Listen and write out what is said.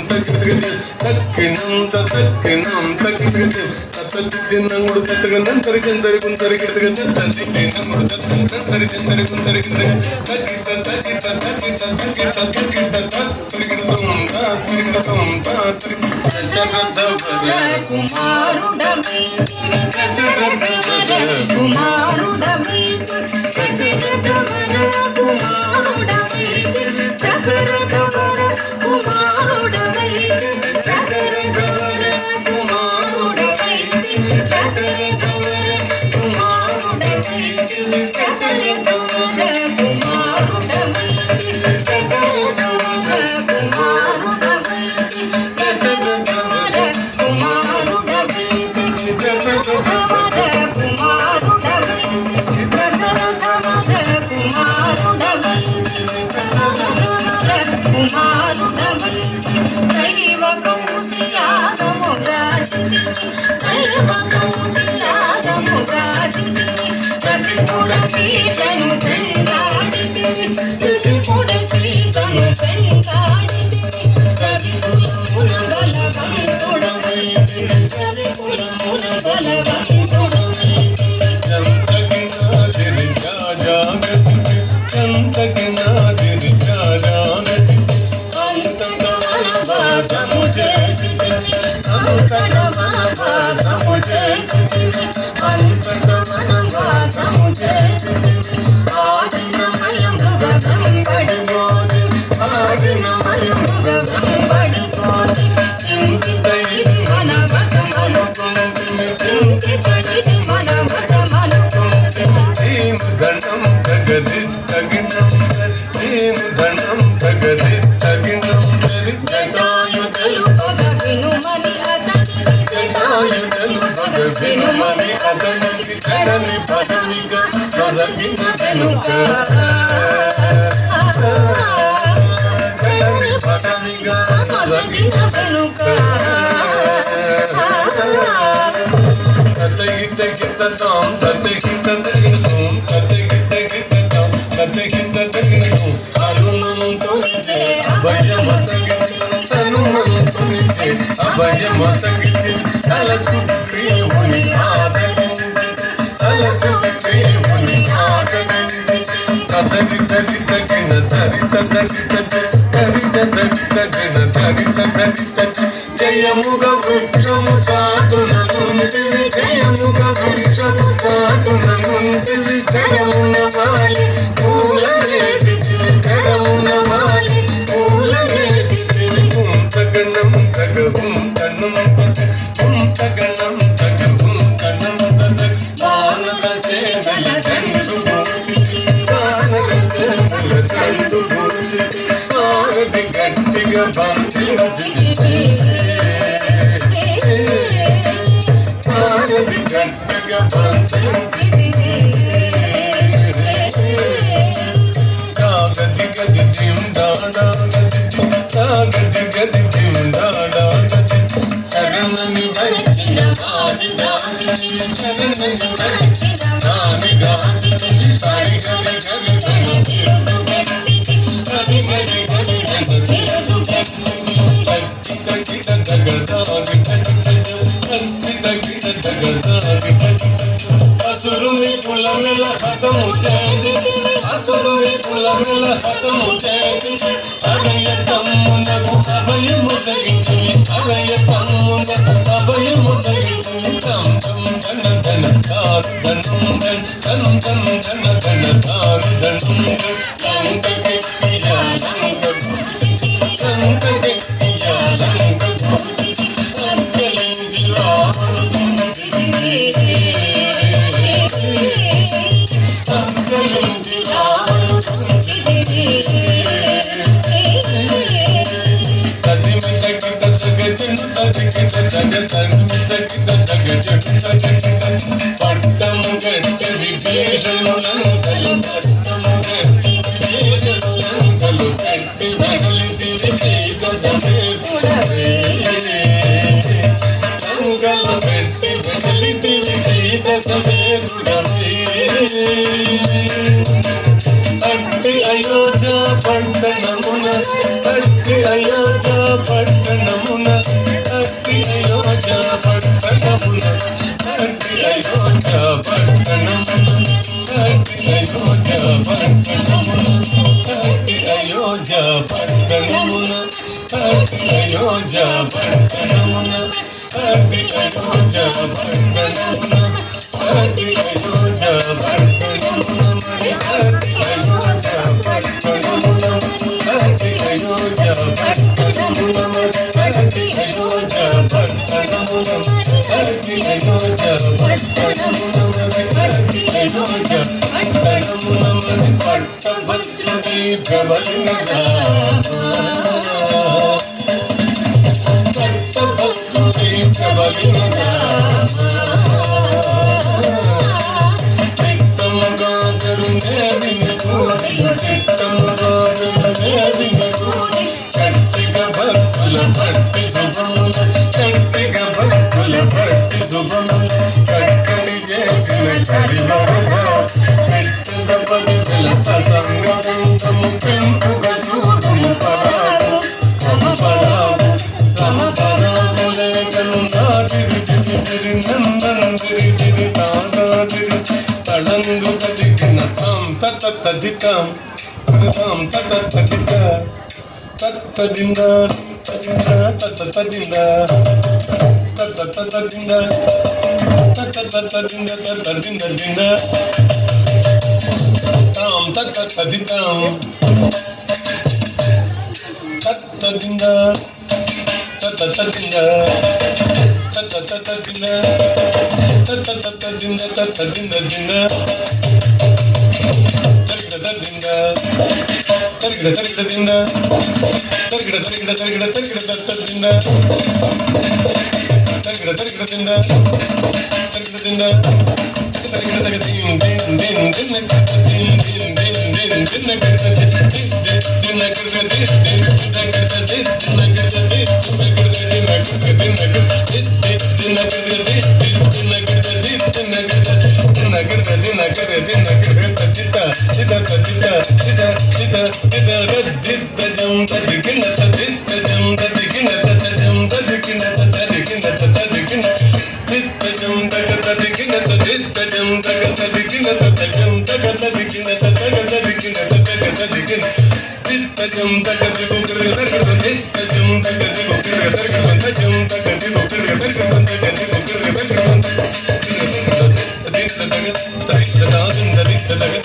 తక్కిణం తక్కిణం తక్కిణం తత్తినంగుడు తత్తగనం తరిగంతరి గుంతరి కిడతగం తత్తినంగుడు తత్తరి చందరి గుంతరి కిడతగం తక్కిట తక్కిట తక్కిట తక్కిట తక్కిట తత్తిగిడతం తత్తిగిడతం తత్తి దశరథవర కుమారుడమైతివి దశరథవర కుమారుడమైతివి దశరథవర కుమారుడమైతివి దశరథవర కుమారుడమైతివి దశరథవర కుమారుడమైతివి దశరథవర కుమారుడమైతివి దశరథవర కుమారుడమైతివి దశరథవర కుమారుడమైతివి దశరథవర కుమారుడమైతివి దశరథవర కుమారుడమైతివి దశరథవర కుమారుడమైతివి దశరథవర కుమారుడమైతివి దైవ కౌశియాగముగాచితివి దైవ కౌశియాగముగాచితివి రసికుడ సీతను పెండాడితివి రసికుడ సీతను పెండాడితివి రవికులమున బలవంతుడమైతివి రవికులమున బలవంతుడమైతివి చంతకినాదిని జాజాగతి చంతకినాదిని జాజాగతి అంతట వనవాసము చేసితివి అంతట వనవాసము చేసితివి అంతట వనవాసము చేసితివి ఆడిన మయ మృగ వెంబడిపోతి ఆడిన మయ మృగ వెంబడిపోతి చింతిత ఇది మన వశమనుకుంటిని చింతిత ఇది మన వశమనుకుంటిని దీను దండం తగది తగినం దీను దండం తగది తగినం జటాయుధలు పగ వినుమని అతనికి జటాయుధలు పగ వినుమని అతనికి జడని పదవిగా నొసగిన వెనుక జడని పదవిగా నొసగిన వెనుక తతగిత గితతాం తతగిత తగినం తతగిత గితతాం తతగిత తగినం హనుమంతునిచే అభయమసగితివి హనుమంతునిచే అభయమసగితి తలసుగ్రీవుని ఆదరించి తలసుగ్రీవుని ఆదరించి తతగిత గితగిన తరిత తగిత తరిత తగిత గిన తరిత తగిత జయముగ వృక్షము చాటున నుంటివి జయముగ వృక్షము చాటున నుంటివి శరమున వాలి పూల వేసితివి శరమున వాలి పూల వేసితివి తగనం తగం తనం తగనం తగం తనం వానర సేవల దండు గోసితివి వానర సేవల దండు గోసితివి భారతి గట్టిగా బంధించితివి భారతి గట్టిగా బంధించితివి గది గది దిం దాడా గది గది దిం దాడా శరణని వచ్చిన వారిగాచితివి శరణని వచ్చిన వారిగాచితివి హరి హరి హరి హరి తిరుగు గట్టికి హరి హరి హరి హరి తిరుగు గట్టికి తగిత జగదాది తగిత జగదాది అసురుని కులమిల హతము చేసితివి అసురుని కులమిల హతము చేసితివి అభయ తమ్మునకు అభయము సగితివి అభయ తమ్మునకు అభయము సగితివి తం తం ధన ధన ధారు ధనం ధన ధన ధన ధన ధన ధారు ధనం లంక గట్టిగా లంక గూచితివి ధన గట్టిగా లంక గూచితివి అక్కలించి రాముడు తుంచితివి అక్కలించి రాముడు తుంచితివి తదిమి తగిత జగజన తగిత జగతన్మి తగిత జగజన తగిత పట్టము గట్ట విభీషణులంకలు పట్టము గట్ట విభీషణులంకలు గట్టి బడలితివి సీత సమేతుడవే లంకలు పెట్టి బదలితివి సీత సమేతుడవై అట్టి అయోధ్య పట్టణమున అట్టి అయోధ్య పట్టణ అయోధ్య పట్టణమున అయోధ్య పట్టణమున అయోధ్య పట్టణమున అయోధ్య పట్టణమున అయోధ్య పట్టణమున అయోధ్య పట్టణమున అయోధ్య పట్టణమున అయోధ్య పట్టణమున అయోధ్య పట్టణమున అయోధ్య పట్టణమున పట్టభద్రుడి ప్రబలిన పట్టభద్రుడి ప్రబలిన చిత్తముగా కరుణేవిన కోటి చిత్తముగా కరుణేవిన కోటి కట్టిగా భక్తుల పట్టి శుభముల కట్టిగా భక్తుల పట్టి శుభముల చక్కని చేసిన కడివరద పెట్టుగ పదిల ససంగము పెంపుగా చూడము పరాగు పరాగు పరాగులేకను నాదిరి తిరి నందరి తిరి తాదాదిరి తడంగు తదికిన తాం తత తదితాం తాం తత తదిత తత్తదింద తదింద తత తదింద తత తదింద తత తదింద తదింద దింద తాం తత తదితాం తత్తదింద తత తదింద తత తదింద తత తదింద తదింద దింద తరిగిడ తదింద తరిగిడ తరిగిడ దింద తరిగిడ తరిగిడ తరిగిడ తరిగిడ తదింద తరిగిడ తరిగిడ దింద తరిగిడ దింద తరిగిడ తరిగిడ దిం దిం దిం దిన్న కడ దిం దిం దిం దిం దిన్న కడ దిం దిన్న కడ దిం దిం దిన్న కడ దిం దిన్న కడ దిం దిన్న కడ దిన్న కడ దిన్న కడ దిన్న కడ దిన్న కడ దిన్న కడ దిన్న కడ దిన్న కడ తదిత సిద తదిత సిద సిద సిద రద్దిత జం తదికిన తదిత జం తదికిన తజం తదికిన తదికిన తదికిన తిత్త జం తగ తదికిన తదిత జం తగ తదికిన తజం తగ తదికిన తగ తదికిన తగ తదికిన తిత్త జం తగ దిగు కర తగ తిత్త జం తగ దిగు కర తగ తజం తగ దిగు కర తగ తగ దిగు కర తగ